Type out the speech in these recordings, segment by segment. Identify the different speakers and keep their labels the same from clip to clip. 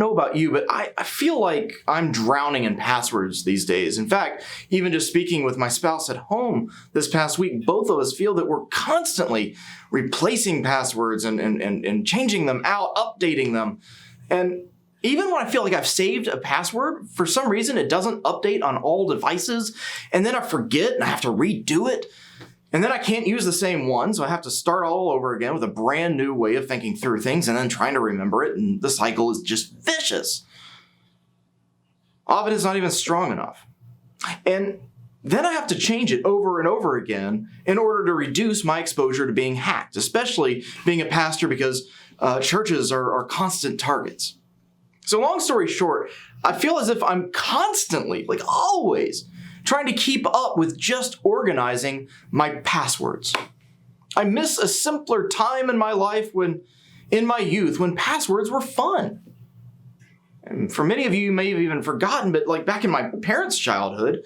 Speaker 1: know about you, but I feel like I'm drowning in passwords these days. In fact, even just speaking with my spouse at home this past week, both of us feel that we're constantly replacing passwords and changing them out, updating them. And even when I feel like I've saved a password, for some reason it doesn't update on all devices, and then I forget and I have to redo it. And then I can't use the same one, so I have to start all over again with a brand new way of thinking through things and then trying to remember it, and the cycle is just vicious. Often it's not even strong enough. And then I have to change it over and over again in order to reduce my exposure to being hacked, especially being a pastor, because churches are constant targets. So long story short, I feel as if I'm constantly, like always, trying to keep up with just organizing my passwords. I miss a simpler time in my life in my youth, when passwords were fun. And for many of you, you may have even forgotten, but like back in my parents' childhood,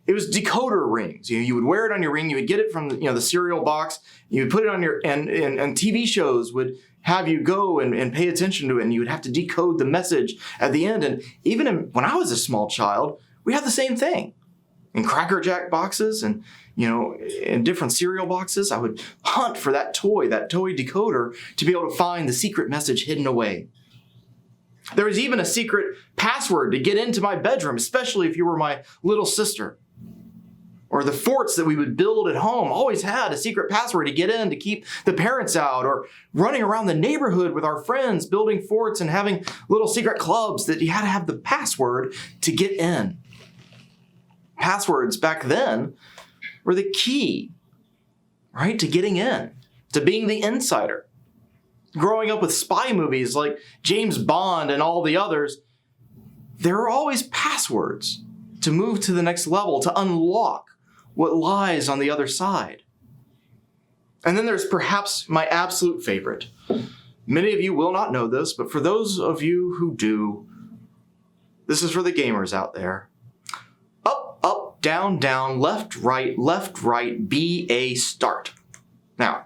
Speaker 1: it was decoder rings. You would wear it on your ring, you would get it from the cereal box, you would put it on your, and TV shows would have you go and pay attention to it, and you would have to decode the message at the end. And even when I was a small child, we had the same thing. In Cracker Jack boxes and, in different cereal boxes, I would hunt for that toy decoder, to be able to find the secret message hidden away. There was even a secret password to get into my bedroom, especially if you were my little sister. Or the forts that we would build at home always had a secret password to get in to keep the parents out, or running around the neighborhood with our friends, building forts and having little secret clubs that you had to have the password to get in. Passwords back then were the key, right, to getting in, to being the insider. Growing up with spy movies like James Bond and all the others, there are always passwords to move to the next level, to unlock what lies on the other side. And then there's perhaps my absolute favorite. Many of you will not know this, but for those of you who do, this is for the gamers out there. Up, down, down, left, right, BA start. Now,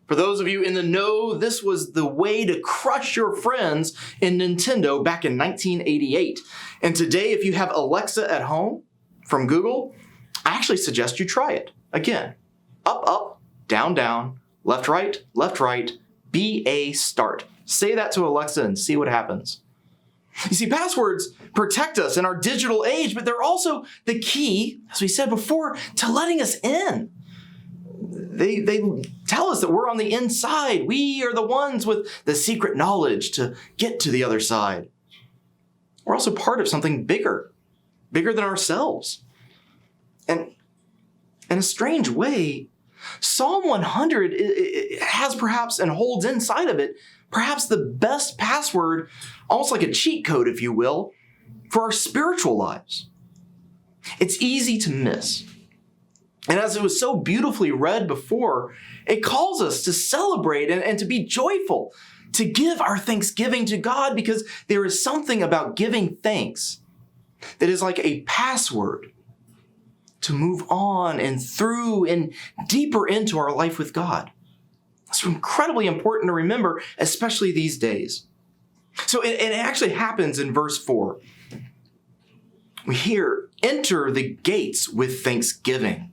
Speaker 1: for those of you in the know, this was the way to crush your friends in Nintendo back in 1988. And today, if you have Alexa at home from Google, I actually suggest you try it. Again, up, down, down, left, right, BA start. Say that to Alexa and see what happens. You see, passwords protect us in our digital age, but they're also the key, as we said before, to letting us in. They tell us that we're on the inside. We are the ones with the secret knowledge to get to the other side. We're also part of something bigger than ourselves. And in a strange way, Psalm 100 has perhaps, and holds inside of it, perhaps the best password, almost like a cheat code, if you will, for our spiritual lives. It's easy to miss. And as it was so beautifully read before, it calls us to celebrate and to be joyful, to give our thanksgiving to God, because there is something about giving thanks that is like a password to move on and through and deeper into our life with God. It's incredibly important to remember, especially these days. So it actually happens in verse 4. We hear, enter the gates with thanksgiving.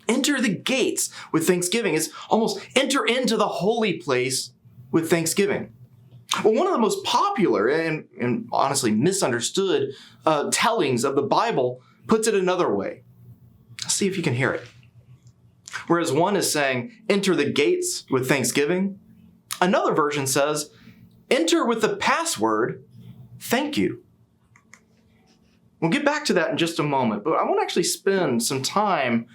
Speaker 1: Enter the gates with thanksgiving. It's almost enter into the holy place with thanksgiving. Well, one of the most popular and honestly misunderstood tellings of the Bible puts it another way. Let's see if you can hear it. Whereas one is saying, enter the gates with thanksgiving, another version says, enter with the password, thank you. We'll get back to that in just a moment, but I want to actually spend some time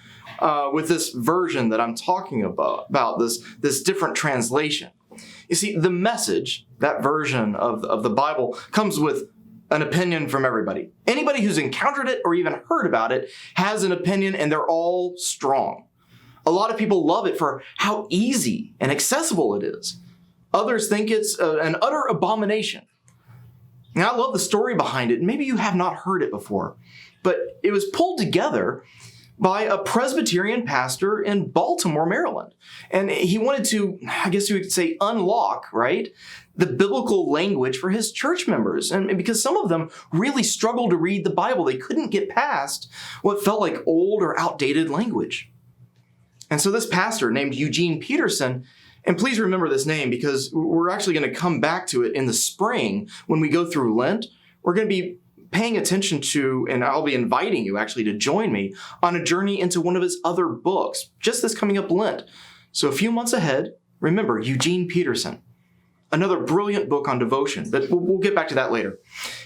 Speaker 1: with this version that I'm talking about this different translation. You see, the Message, that version of the Bible, comes with an opinion from everybody. Anybody who's encountered it or even heard about it has an opinion, and they're all strong. A lot of people love it for how easy and accessible it is. Others think it's an utter abomination. Now, I love the story behind it. Maybe you have not heard it before, but it was pulled together by a Presbyterian pastor in Baltimore, Maryland. And he wanted to, I guess you could say, unlock, right, the biblical language for his church members. And because some of them really struggled to read the Bible, they couldn't get past what felt like old or outdated language. And so this pastor named Eugene Peterson, and please remember this name because we're actually going to come back to it in the spring when we go through Lent. We're going to be paying attention to, and I'll be inviting you actually to join me on a journey into one of his other books, just this coming up Lent. So a few months ahead, remember Eugene Peterson, another brilliant book on devotion, but we'll get back to that later.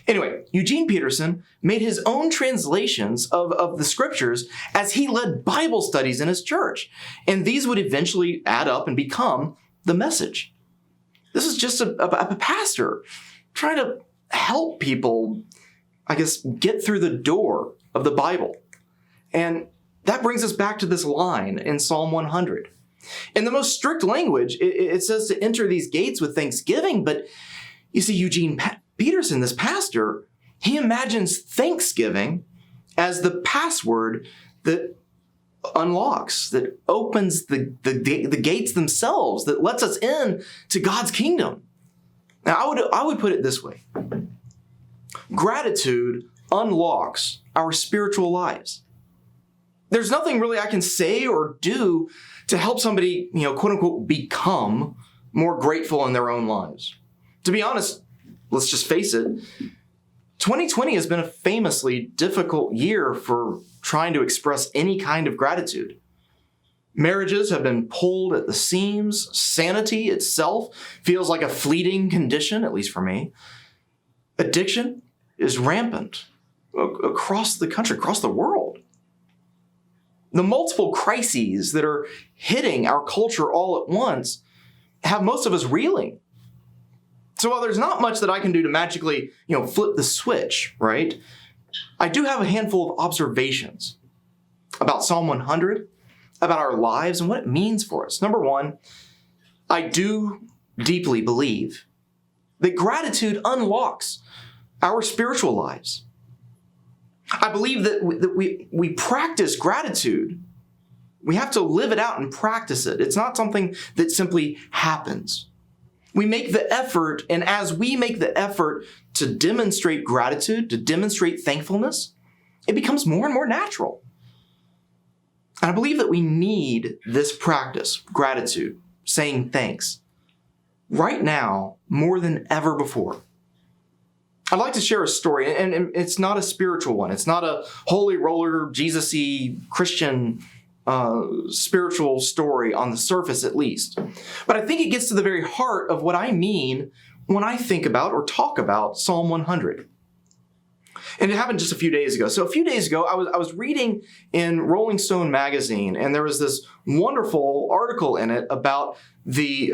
Speaker 1: Anyway, Eugene Peterson made his own translations of the scriptures as he led Bible studies in his church, and these would eventually add up and become the Message. This is just a pastor trying to help people, I guess, get through the door of the Bible. And that brings us back to this line in Psalm 100. In the most strict language, it says to enter these gates with thanksgiving, but you see, Eugene Peterson, this pastor, he imagines thanksgiving as the password that unlocks, that opens the gates themselves, that lets us in to God's kingdom. Now, I would put it this way. Gratitude unlocks our spiritual lives. There's nothing really I can say or do to help somebody, quote unquote, become more grateful in their own lives. To be honest, let's just face it, 2020 has been a famously difficult year for trying to express any kind of gratitude. Marriages have been pulled at the seams. Sanity itself feels like a fleeting condition, at least for me. Addiction is rampant across the country, across the world. The multiple crises that are hitting our culture all at once have most of us reeling. So while there's not much that I can do to magically, flip the switch, right? I do have a handful of observations about Psalm 100, about our lives and what it means for us. Number one, I do deeply believe that gratitude unlocks our spiritual lives. I believe that we practice gratitude. We have to live it out and practice it. It's not something that simply happens. We make the effort, and as we make the effort to demonstrate gratitude, to demonstrate thankfulness, it becomes more and more natural. And I believe that we need this practice, gratitude, saying thanks, right now more than ever before. I'd like to share a story, and it's not a spiritual one. It's not a holy roller, Jesus-y, Christian spiritual story on the surface, at least. But I think it gets to the very heart of what I mean when I think about or talk about Psalm 100. And it happened just a few days ago. So a few days ago, I was reading in Rolling Stone magazine, and there was this wonderful article in it about the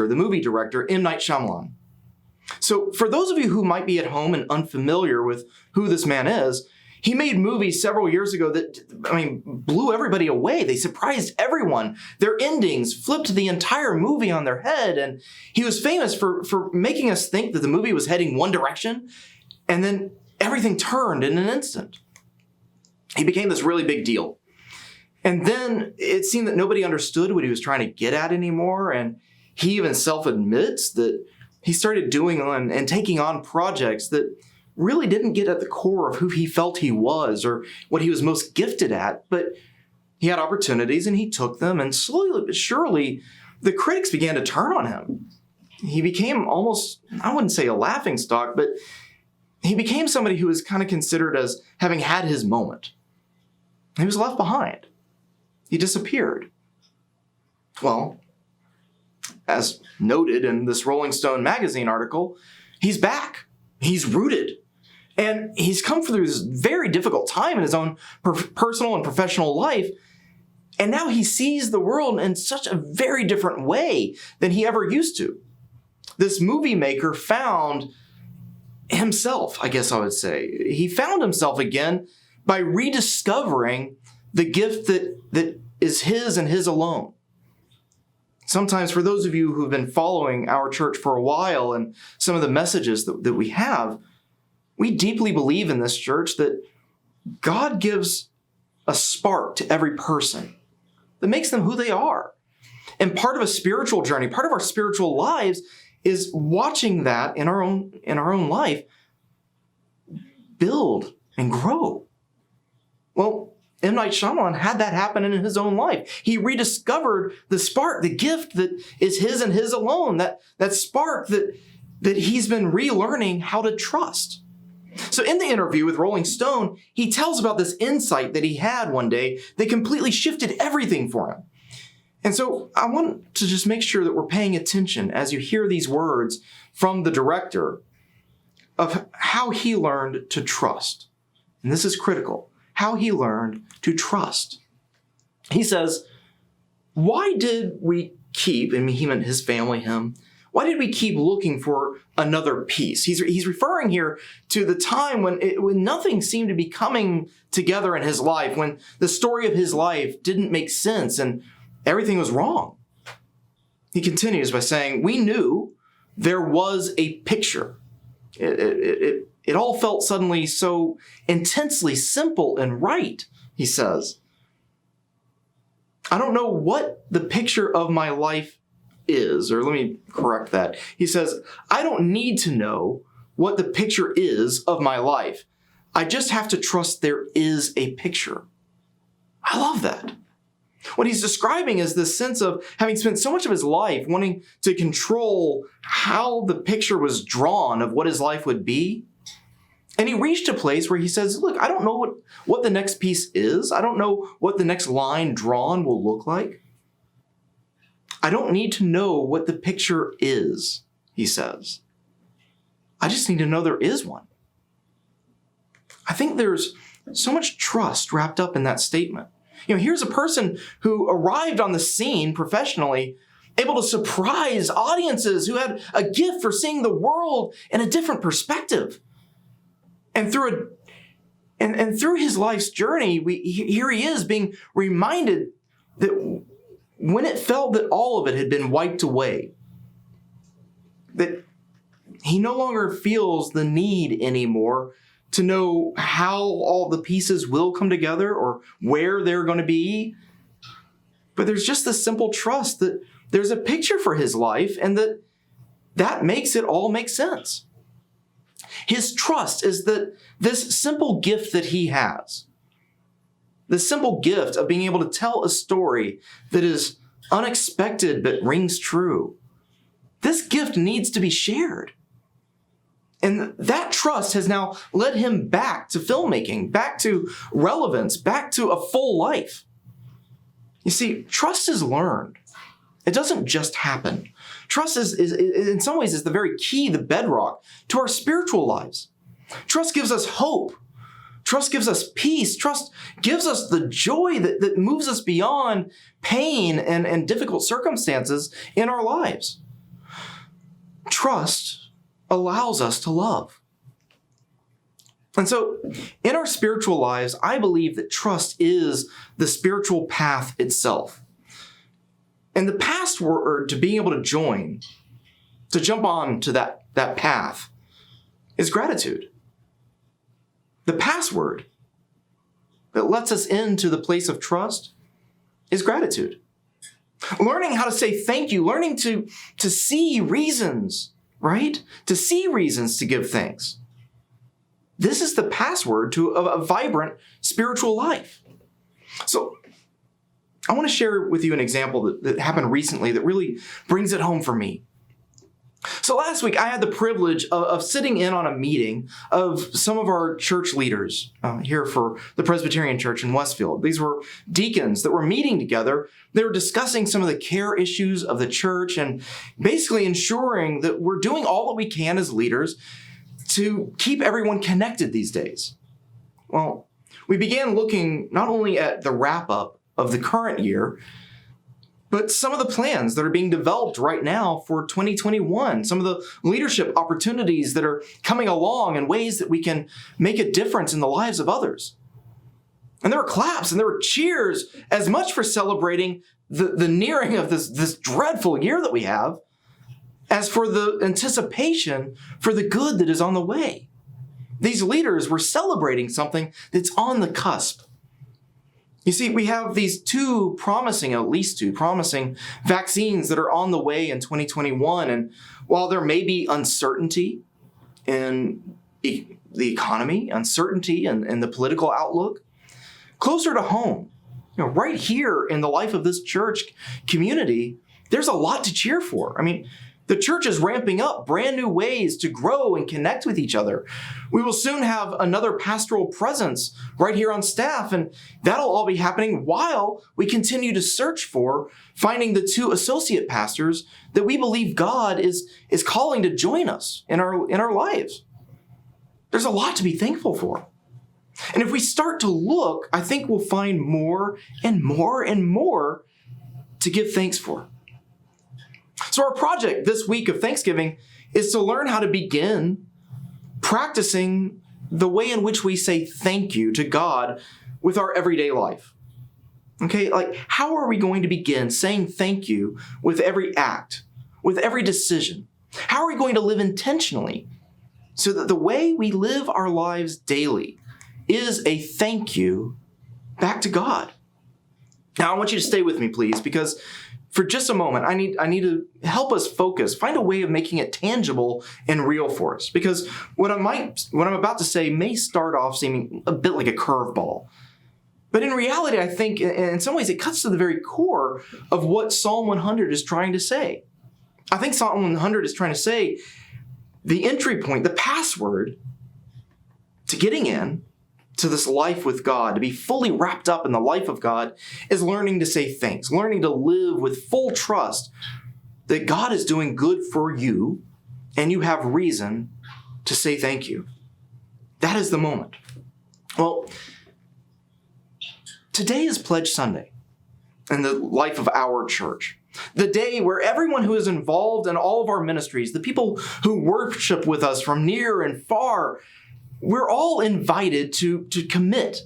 Speaker 1: movie director, M. Night Shyamalan. So for those of you who might be at home and unfamiliar with who this man is, he made movies several years ago that, blew everybody away. They surprised everyone. Their endings flipped the entire movie on their head. And he was famous for making us think that the movie was heading one direction, and then everything turned in an instant. He became this really big deal. And then it seemed that nobody understood what he was trying to get at anymore. And he even self-admits that he started doing and taking on projects that really didn't get at the core of who he felt he was or what he was most gifted at. But he had opportunities and he took them, and slowly but surely the critics began to turn on him. He became almost, I wouldn't say a laughingstock, but he became somebody who was kind of considered as having had his moment. He was left behind. He disappeared. Well, as noted in this Rolling Stone magazine article, he's back. He's rooted. And he's come through this very difficult time in his own personal and professional life. And now he sees the world in such a very different way than he ever used to. This movie maker found himself, I guess I would say. He found himself again by rediscovering the gift that is his and his alone. Sometimes for those of you who've been following our church for a while and some of the messages that we have, we deeply believe in this church that God gives a spark to every person that makes them who they are. And part of a spiritual journey, part of our spiritual lives is watching that in our own life build and grow. Well, M. Night Shyamalan had that happen in his own life. He rediscovered the spark, the gift that is his and his alone, that spark that he's been relearning how to trust. So in the interview with Rolling Stone, he tells about this insight that he had one day that completely shifted everything for him. And so I want to just make sure that we're paying attention as you hear these words from the director of how he learned to trust. And this is critical, how he learned to trust. He says, why did we keep, and he meant his family, him, why did we keep looking for another piece? He's referring here to the time when nothing seemed to be coming together in his life, when the story of his life didn't make sense and everything was wrong. He continues by saying, we knew there was a picture. It all felt suddenly so intensely simple and right, he says. I don't know what the picture of my life is, or let me correct that. He says, I don't need to know what the picture is of my life. I just have to trust there is a picture. I love that. What he's describing is this sense of having spent so much of his life wanting to control how the picture was drawn of what his life would be. And he reached a place where he says, look, I don't know what the next piece is. I don't know what the next line drawn will look like. I don't need to know what the picture is, he says. I just need to know there is one. I think there's so much trust wrapped up in that statement. Here's a person who arrived on the scene professionally, able to surprise audiences who had a gift for seeing the world in a different perspective. And through his life's journey, here he is being reminded that when it felt that all of it had been wiped away, that he no longer feels the need anymore to know how all the pieces will come together or where they're going to be. But there's just this simple trust that there's a picture for his life and that makes it all make sense. His trust is that this simple gift that he has, the simple gift of being able to tell a story that is unexpected but rings true, this gift needs to be shared. And that trust has now led him back to filmmaking, back to relevance, back to a full life. You see, trust is learned. It doesn't just happen. Trust is in some ways is the very key, the bedrock to our spiritual lives. Trust gives us hope. Trust gives us peace. Trust gives us the joy that moves us beyond pain and difficult circumstances in our lives. Trust allows us to love. And so in our spiritual lives, I believe that trust is the spiritual path itself. And the password to being able to jump on to that path is gratitude. The password that lets us into the place of trust is gratitude. Learning how to say thank you, learning to see reasons, right? To see reasons to give thanks. This is the password to a vibrant spiritual life. So I want to share with you an example that happened recently that really brings it home for me. So last week, I had the privilege of sitting in on a meeting of some of our church leaders here for the Presbyterian Church in Westfield. These were deacons that were meeting together. They were discussing some of the care issues of the church and basically ensuring that we're doing all that we can as leaders to keep everyone connected these days. Well, we began looking not only at the wrap-up of the current year, but some of the plans that are being developed right now for 2021, some of the leadership opportunities that are coming along and ways that we can make a difference in the lives of others. And there were claps and there were cheers as much for celebrating the nearing of this dreadful year that we have as for the anticipation for the good that is on the way. These leaders were celebrating something that's on the cusp. You see, we have these at least two promising vaccines that are on the way in 2021. And while there may be uncertainty in the economy, uncertainty in the political outlook, closer to home, right here in the life of this church community, there's a lot to cheer for. I mean, the church is ramping up brand new ways to grow and connect with each other. We will soon have another pastoral presence right here on staff, and that'll all be happening while we continue to search for finding the 2 associate pastors that we believe God is calling to join us in our lives. There's a lot to be thankful for. And if we start to look, I think we'll find more and more and more to give thanks for. So our project this week of Thanksgiving is to learn how to begin practicing the way in which we say thank you to God with our everyday life. Okay, like how are we going to begin saying thank you with every act, with every decision? How are we going to live intentionally so that the way we live our lives daily is a thank you back to God? Now, I want you to stay with me, please, because for just a moment, I need to help us focus, find a way of making it tangible and real for us. Because what I'm about to say may start off seeming a bit like a curveball. But in reality, I think in some ways it cuts to the very core of what Psalm 100 is trying to say. I think Psalm 100 is trying to say the entry point, the password to getting in to this life with God, to be fully wrapped up in the life of God, is learning to say thanks, learning to live with full trust that God is doing good for you and you have reason to say thank you. That is the moment. Well, today is Pledge Sunday in the life of our church. The day where everyone who is involved in all of our ministries, the people who worship with us from near and far, we're all invited to commit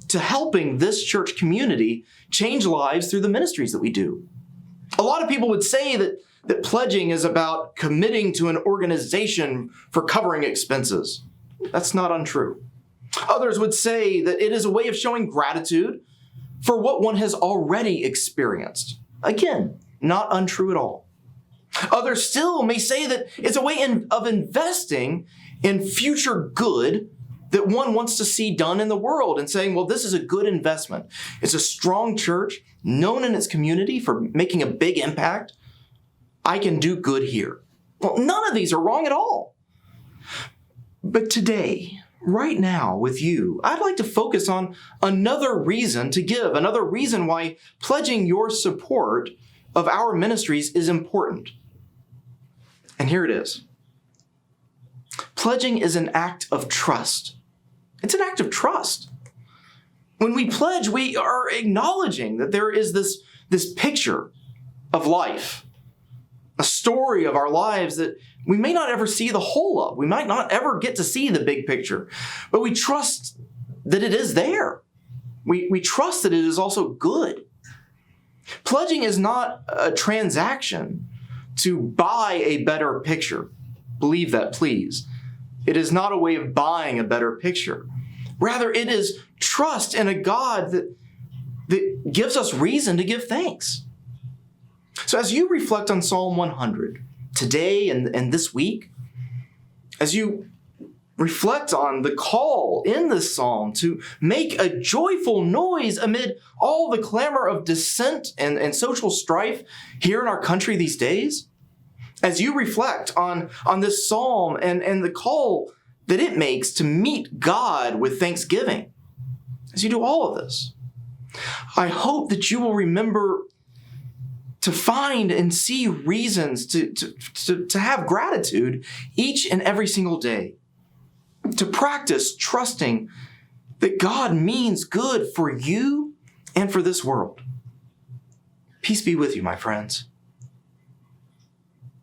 Speaker 1: to helping this church community change lives through the ministries that we do. A lot of people would say that pledging is about committing to an organization for covering expenses. That's not untrue. Others would say that it is a way of showing gratitude for what one has already experienced. Again, not untrue at all. Others still may say that it's a way of investing in future good that one wants to see done in the world and saying, well, this is a good investment. It's a strong church known in its community for making a big impact. I can do good here. Well, none of these are wrong at all. But today, right now with you, I'd like to focus on another reason to give, another reason why pledging your support of our ministries is important. And here it is. Pledging is an act of trust. It's an act of trust. When we pledge, we are acknowledging that there is this picture of life, a story of our lives that we may not ever see the whole of. We might not ever get to see the big picture, but we trust that it is there. We trust that it is also good. Pledging is not a transaction to buy a better picture. Believe that, please. It is not a way of buying a better picture. Rather, it is trust in a God that gives us reason to give thanks. So as you reflect on Psalm 100 today and this week, as you reflect on the call in this psalm to make a joyful noise amid all the clamor of dissent and social strife here in our country these days, as you reflect on this psalm and the call that it makes to meet God with thanksgiving, as you do all of this, I hope that you will remember to find and see reasons to have gratitude each and every single day, to practice trusting that God means good for you and for this world. Peace be with you, my friends.